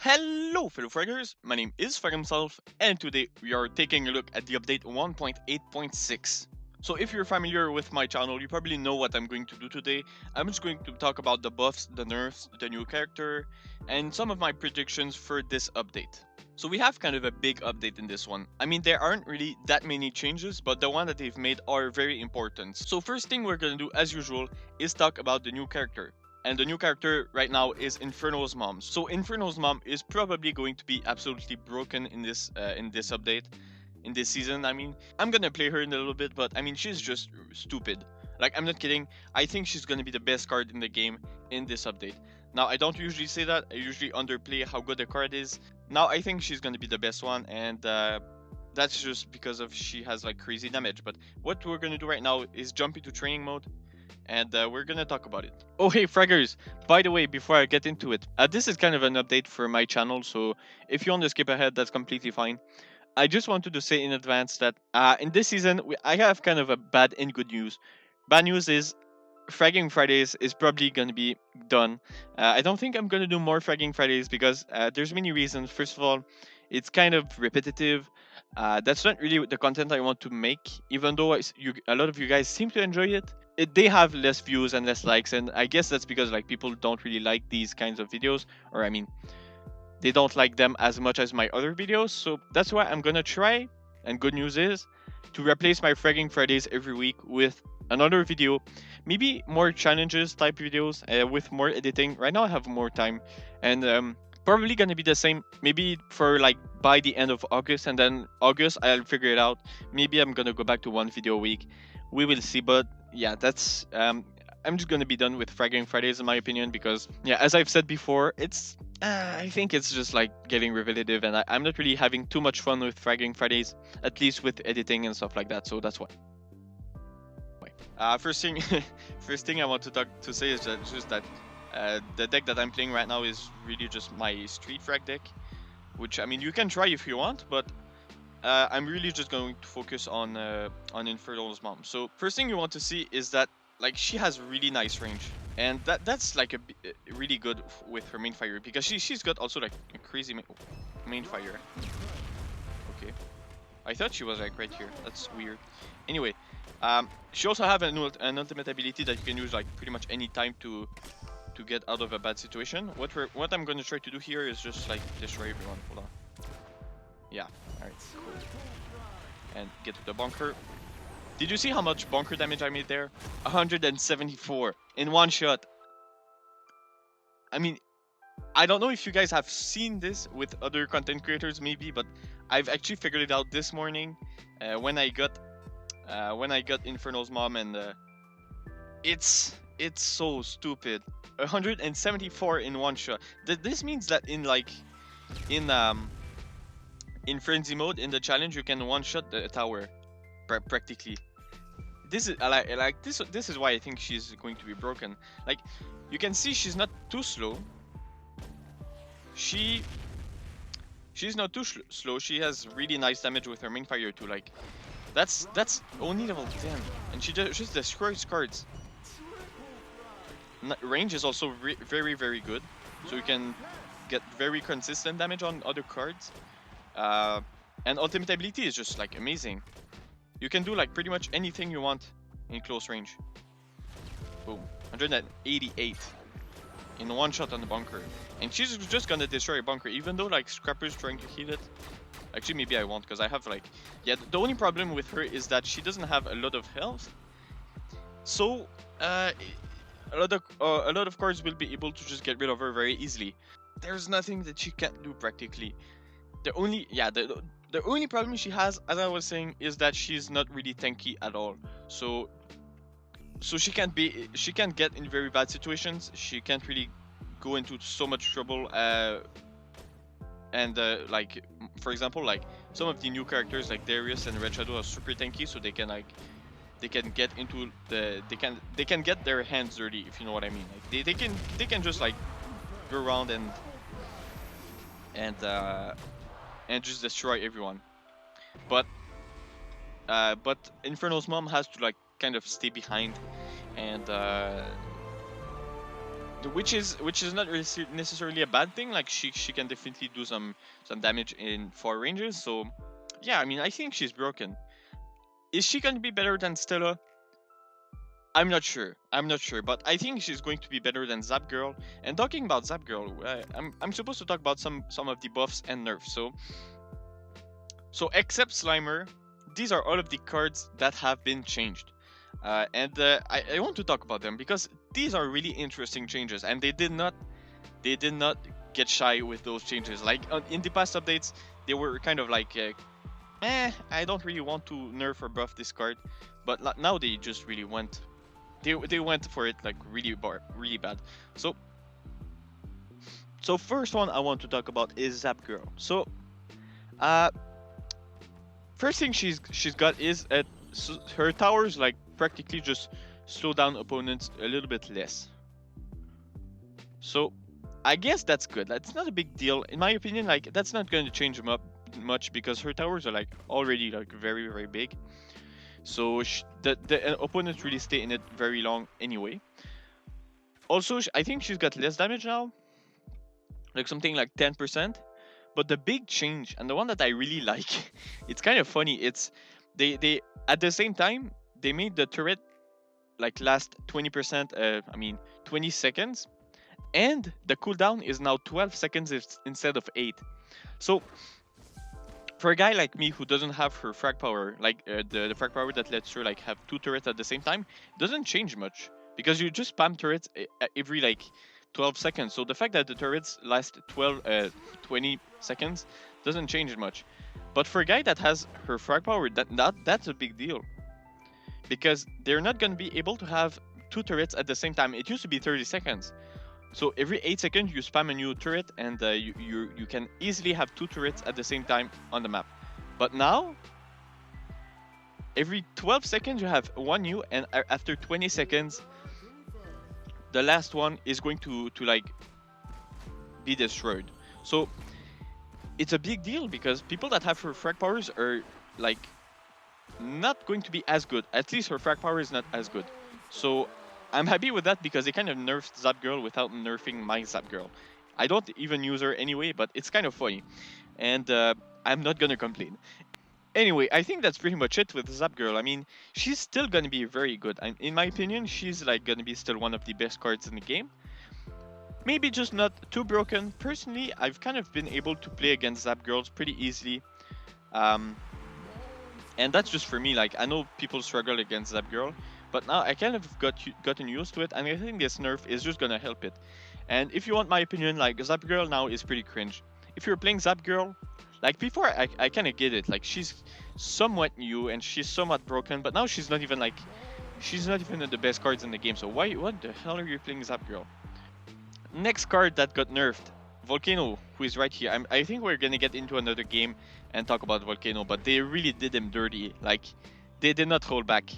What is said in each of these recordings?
Hello fellow fraggers, my name is Frag himself, and today we are taking a look at the update 1.8.6. So if you're familiar with my channel, you probably know what I'm going to do today. I'm just going to talk about the buffs, the nerfs, the new character, and some of my predictions for this update. So we have kind of a big update in this one. I mean, there aren't really that many changes, but the one that they've made are very important. So first thing we're gonna do, as usual, is talk about the new character. And the new character right now is Inferno's mom. So Inferno's mom is probably going to be absolutely broken in this update, in this season. I mean, I'm gonna play her in a little bit, but I mean, she's just stupid. Like, I'm not kidding. I think she's gonna be the best card in the game in this update. Now, I don't usually say that. I usually underplay how good the card is. Now, I think she's gonna be the best one, and that's just because of she has like crazy damage. But what we're gonna do right now is jump into training mode, and we're gonna talk about it. Oh hey fraggers, by the way, before I get into it, this is kind of an update for my channel, so if you want to skip ahead, that's completely fine. I just wanted to say in advance that in this season, I have kind of a bad and good news. Bad news is Fragging Fridays is probably gonna be done. I don't think I'm gonna do more Fragging Fridays because there's many reasons. First of all, it's kind of repetitive. That's not really the content I want to make, even though a lot of you guys seem to enjoy it. They have less views and less likes, and I guess that's because like people don't really like these kinds of videos, or I mean, they don't like them as much as my other videos. So that's why I'm gonna try. And good news is to replace my Fragging Fridays every week with another video, maybe more challenges type videos with more editing. Right now I have more time, and probably gonna be the same. Maybe for like by the end of August, and then August I'll figure it out. Maybe I'm gonna go back to one video a week. We will see, but yeah, that's I'm just gonna be done with Fragging Fridays in my opinion because yeah, as I've said before, it's I think it's just like getting repetitive, and I'm not really having too much fun with Fragging Fridays, at least with editing and stuff like that. So that's why. First thing, first thing I want to say is that just that the deck that I'm playing right now is really just my street frag deck, which I mean you can try if you want, but I'm really just going to focus on Infernal's mom. So first thing you want to see is that like she has really nice range, and that's like really good with her main fire because she's got also like a crazy main fire. Okay, I thought she was like right here. That's weird. Anyway, she also have an ultimate ability that you can use like pretty much any time to get out of a bad situation. What I'm gonna try to do here is just like destroy everyone. Hold on. Yeah. All right. Cool. And get to the bunker. Did you see how much bunker damage I made there? 174 in one shot. I mean, I don't know if you guys have seen this with other content creators maybe, but I've actually figured it out this morning when I got Infernal's mom, and it's so stupid. 174 in one shot. This means that in frenzy mode in the challenge you can one shot the tower practically. This is like this is why I think she's going to be broken. Like you can see she's not too slow. She's not too slow. She has really nice damage with her main fire too. Like that's only level 10, and she just destroys cards. Range is also very good, so you can get very consistent damage on other cards. And ultimate ability is just like amazing. You can do like pretty much anything you want in close range. Boom, 188 in one shot on the bunker, and she's just gonna destroy a bunker, even though like Scrapper's trying to heal it. Actually, maybe I won't, because I have like, yeah. The only problem with her is that she doesn't have a lot of health, so a lot of cards will be able to just get rid of her very easily. There's nothing that she can't do practically. The only problem she has, as I was saying, is that she's not really tanky at all. So she can't get in very bad situations. She can't really go into so much trouble. Like for example, like some of the new characters like Darius and Red Shadow are super tanky, so they can get into they can get their hands dirty, if you know what I mean. Like they can just like go around and just destroy everyone. But Inferno's mom has to like kind of stay behind and which is not really necessarily a bad thing. Like she can definitely do some damage in far ranges. So yeah, I mean I think she's broken. Is she going to be better than Stella? I'm not sure. I'm not sure, but I think she's going to be better than Zap Girl. And talking about Zap Girl, I'm supposed to talk about some of the buffs and nerfs. So except Slimer, these are all of the cards that have been changed. I want to talk about them because these are really interesting changes, and they did not get shy with those changes. Like in the past updates, they were kind of like, I don't really want to nerf or buff this card, but now they just really went. They went for it like really bad. So first one I want to talk about is Zap Girl. So first thing she's got is her towers like practically just slow down opponents a little bit less. So I guess that's good. That's not a big deal in my opinion. Like that's not going to change them up much because her towers are like already like very big. So the opponents really stay in it very long anyway. Also, I think she's got less damage now, like something like 10%. But the big change, and the one that I really like, it's kind of funny. It's they at the same time they made the turret like last 20%. I mean 20 seconds, and the cooldown is now 12 seconds instead of 8. So for a guy like me who doesn't have her frag power, like the frag power that lets her like have 2 turrets at the same time, doesn't change much because you just spam turrets every like 12 seconds. So the fact that the turrets last 20 seconds doesn't change much. But for a guy that has her frag power, that's a big deal because they're not going to be able to have 2 turrets at the same time. It used to be 30 seconds. So every 8 seconds you spam a new turret, and you can easily have 2 turrets at the same time on the map. But now, every 12 seconds you have 1 new, and after 20 seconds, the last one is going to like be destroyed. So it's a big deal because people that have her frag powers are like not going to be as good. At least her frag power is not as good. So I'm happy with that because they kind of nerfed Zap Girl without nerfing my Zap Girl. I don't even use her anyway, but it's kind of funny. And I'm not gonna complain. Anyway, I think that's pretty much it with Zap Girl. I mean, she's still gonna be very good. In my opinion, she's like gonna be still one of the best cards in the game. Maybe just not too broken. Personally, I've kind of been able to play against Zap Girls pretty easily. And that's just for me. Like, I know people struggle against Zap Girl, but now I kind of gotten used to it, and I think this nerf is just gonna help it. And if you want my opinion, like Zap Girl now is pretty cringe. If you're playing Zap Girl, like before I kind of get it. Like she's somewhat new and she's somewhat broken, but now she's not even the best cards in the game. So what the hell are you playing Zap Girl? Next card that got nerfed, Volcano, who is right here. I think we're gonna get into another game and talk about Volcano, but they really did him dirty. Like they did not hold back.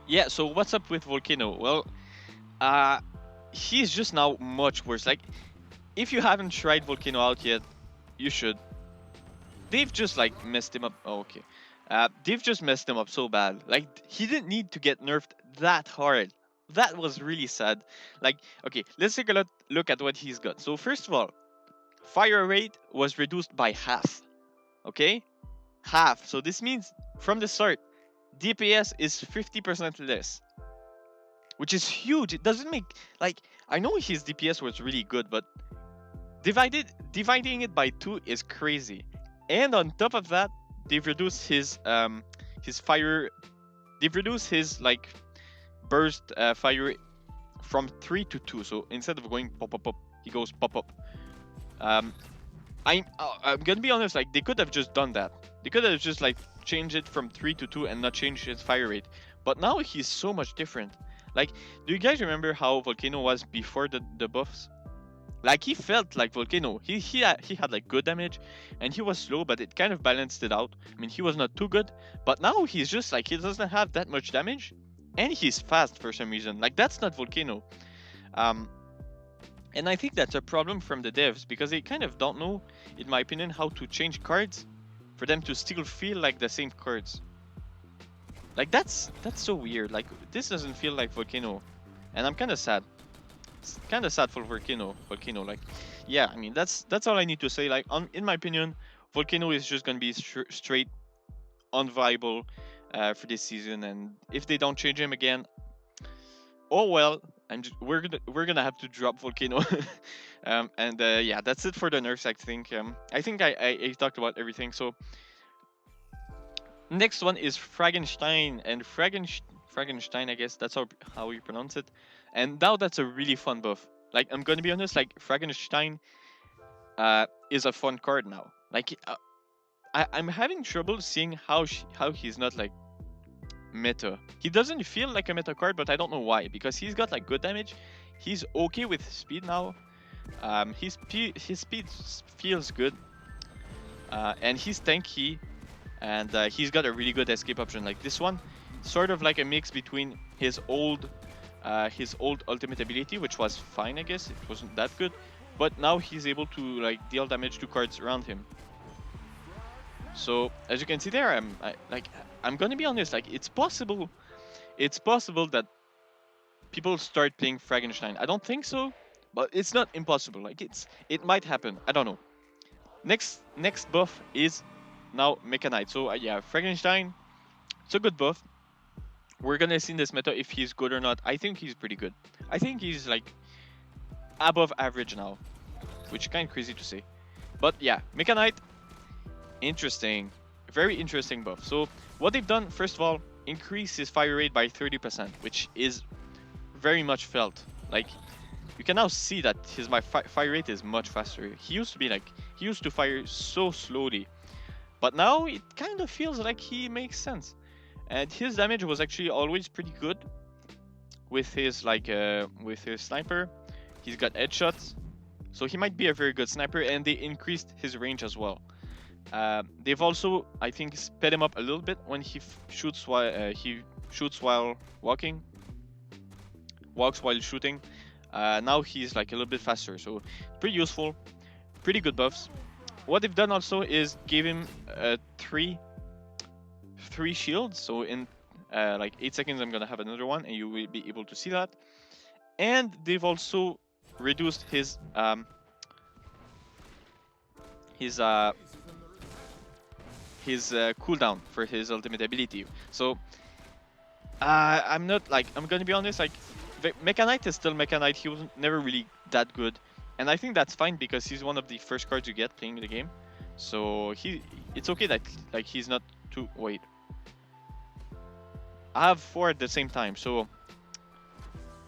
Yeah, so what's up with Volcano? Well, he's just now much worse. Like, if you haven't tried Volcano out yet, you should. They've just like messed him up. Oh, okay. They've just messed him up so bad. Like, he didn't need to get nerfed that hard. That was really sad. Like, okay, let's take a look at what he's got. So first of all, fire rate was reduced by half. Okay, half. So this means from the start, DPS is 50% less, which is huge. It doesn't make, like, I know his DPS was really good, but dividing it by 2 is crazy. And on top of that, they've reduced his fire. They've reduced his like burst fire from 3 to 2. So instead of going pop pop pop, he goes pop pop. I'm gonna be honest. Like they could have just done that. They could have just like changed it from 3 to 2 and not changed his fire rate. But now he's so much different. Like, do you guys remember how Volcano was before the buffs? Like he felt like Volcano. He had like good damage, and he was slow, but it kind of balanced it out. I mean, he was not too good, but now he's just like he doesn't have that much damage, and he's fast for some reason. Like that's not Volcano. And I think that's a problem from the devs because they kind of don't know, in my opinion, how to change cards for them to still feel like the same cards. Like that's so weird. Like this doesn't feel like Volcano, and I'm kind of sad. it's kind of sad for volcano. Like, yeah, I mean that's all I need to say. Like, in my opinion, volcano is just gonna be straight unviable for this season, and if they don't change him again, oh well. We're gonna have to drop volcano. And yeah, that's it for the nerfs. I think I talked about everything. So next one is Fragenstein, and Fragenstein, I guess that's how you pronounce it. And now that's a really fun buff. Like, I'm gonna be honest, like Fragenstein is a fun card now. Like, I'm having trouble seeing how he's not like meta. He doesn't feel like a meta card, but I don't know why. Because he's got like good damage. He's okay with speed now. His speed feels good, and he's tanky, and he's got a really good escape option. Like this one, sort of like a mix between his old ultimate ability, which was fine, I guess. It wasn't that good, but now he's able to like deal damage to cards around him. So as you can see there, I'm gonna be honest. Like, it's possible that people start playing Fragenstein. I don't think so, but it's not impossible. Like, it might happen. I don't know. Next buff is now Mecha. So yeah, Fragenstein, it's a good buff. We're gonna see in this meta if he's good or not. I think he's pretty good. I think he's like above average now, which is kind of crazy to say. But yeah, Mecha, interesting, very interesting buff. So what they've done, first of all, increase his fire rate by 30%, which is very much felt. Like, you can now see that my fire rate is much faster. He used to fire so slowly, but now it kind of feels like he makes sense. And his damage was actually always pretty good with his sniper. He's got headshots, so he might be a very good sniper. And they increased his range as well. They've also, I think, sped him up a little bit when he shoots while walking, walks while shooting. Now he's like a little bit faster, so pretty useful, pretty good buffs. What they've done also is give him three shields. So in like 8 seconds, I'm gonna have another one, and you will be able to see that. And they've also reduced his cooldown for his ultimate ability. So I'm gonna be honest, like, Mecha is still Mecha. He was never really that good, and I think that's fine because he's one of the first cards you get playing the game. So it's okay that like he's not too. Wait, I have 4 at the same time. So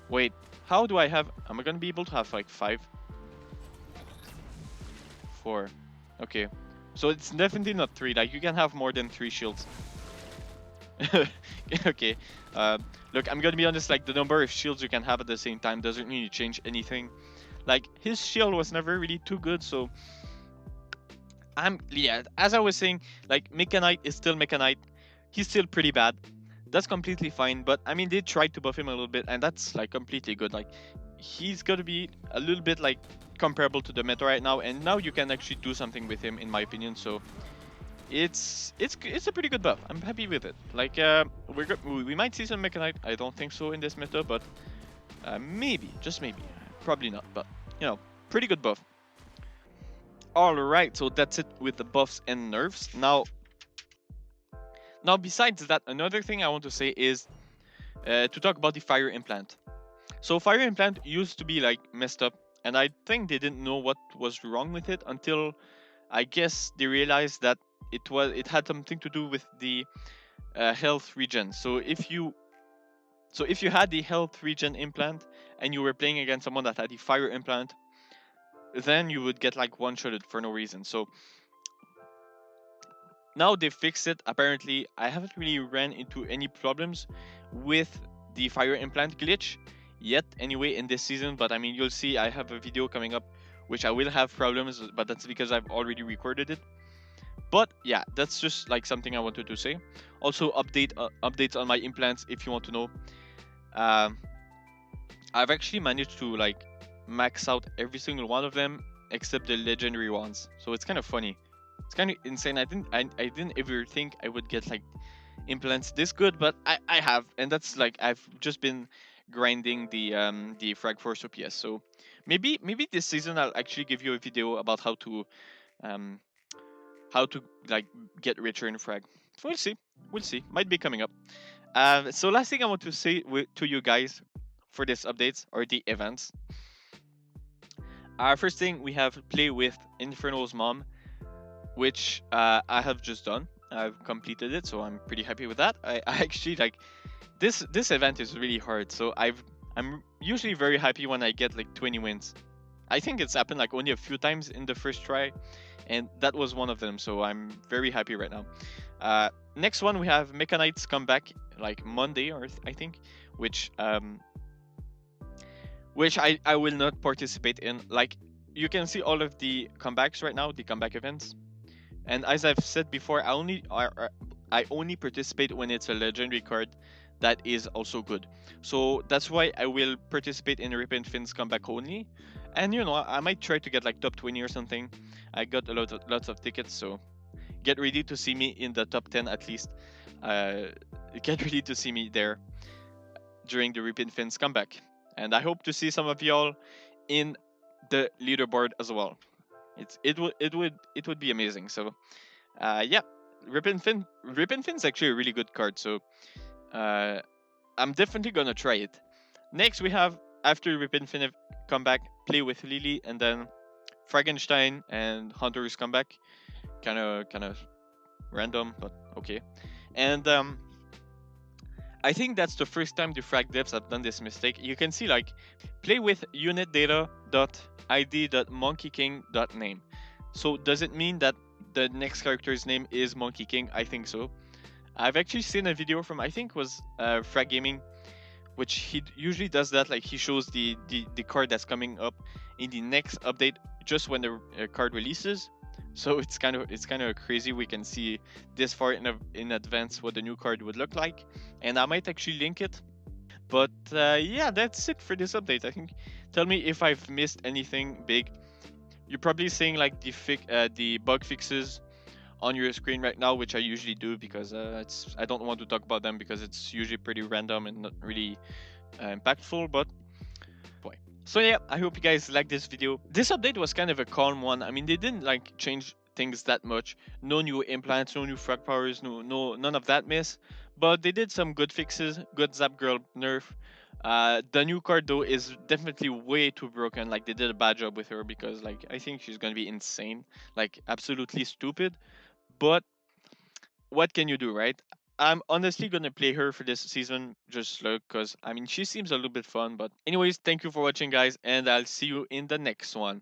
wait, how do I have? Am I gonna be able to have like 5? 4. Okay, so it's definitely not 3. Like, you can have more than 3 shields. Okay. Look, I'm gonna be honest. Like, the number of shields you can have at the same time doesn't really change anything. Like, his shield was never really too good, so as I was saying, like, Mecha is still Mecha. He's still pretty bad. That's completely fine, but I mean, they tried to buff him a little bit, and that's like completely good. Like, he's gonna be a little bit like comparable to the meta right now, and now you can actually do something with him, in my opinion. So it's a pretty good buff. I'm happy with it. Like, we might see some Mecha. I don't think so in this meta, but maybe, just maybe, probably not. But you know, pretty good buff. All right, so that's it with the buffs and nerfs. Now, besides that, another thing I want to say is to talk about the fire implant. So fire implant used to be like messed up, and I think they didn't know what was wrong with it until I guess they realized that it had something to do with the health regen. So if you had the health regen implant and you were playing against someone that had the fire implant, then you would get like one-shotted for no reason. So now they fixed it. Apparently, I haven't really ran into any problems with the fire implant glitch yet anyway in this season, but I mean, you'll see I have a video coming up which I will have problems, but that's because I've already recorded it. But yeah, that's just like something I wanted to say. Also, updates on my implants if you want to know. I've actually managed to like max out every single one of them except the legendary ones, so it's kind of funny. It's kind of insane. I didn't ever think I would get like implants this good, but I have, and that's like I've just been grinding the Frag Force OPS. So maybe this season I'll actually give you a video about um how to like get richer in Frag. We'll see. We'll see. Might be coming up. So last thing I want to say to you guys for this updates or the events. First thing we have play with Infernal's mom, which I have just done. I've completed it, so I'm pretty happy with that. I actually like this event is really hard, so I'm usually very happy when I get like 20 wins. I think it's happened like only a few times in the first try, and that was one of them. So I'm very happy right now. Next one we have Mecha Knights come back like Monday or I think, which I will not participate in. Like you can see all of the comebacks right now, the comeback events. And as I've said before, I only participate when it's a legendary card that is also good. So that's why I will participate in Rip and Finn's comeback only. And you know, I might try to get like top 20 or something. I got lots of tickets, so get ready to see me in the top 10 at least. Uh, get ready to see me there during the Rip and Finn's comeback. And I hope to see some of y'all in the leaderboard as well. It would be amazing. So yeah, Rip and Fin's actually a really good card. So uh, I'm definitely gonna try it. Next we have after Rip and Fin come back, play with Lily, and then Frankenstein and Hunter's come back. Kind of random, but okay. And I think that's the first time the frag devs have done this mistake. You can see like play with unit data dot id dot monkey king dot name. So does it mean that the next character's name is Monkey King? I think so. I've actually seen a video from I think was Frag Gaming, which he usually does that. Like he shows the card that's coming up in the next update just when the card releases. So it's kind of crazy. We can see this far in advance what the new card would look like, and I might actually link it. But yeah, that's it for this update. I think. Tell me if I've missed anything big. You're probably seeing like the bug fixes on your screen right now, which I usually do because I don't want to talk about them because it's usually pretty random and not really impactful. But boy. So yeah, I hope you guys like this video. This update was kind of a calm one. I mean, they didn't like change things that much. No new implants, no new frag powers, none of that miss. But they did some good fixes. Good Zap Girl nerf. The new card though is definitely way too broken. Like they did a bad job with her because like I think she's gonna be insane, like absolutely stupid. But what can you do, right? I'm honestly gonna play her for this season just look because I mean she seems a little bit fun. But anyways, thank you for watching, guys, and I'll see you in the next one.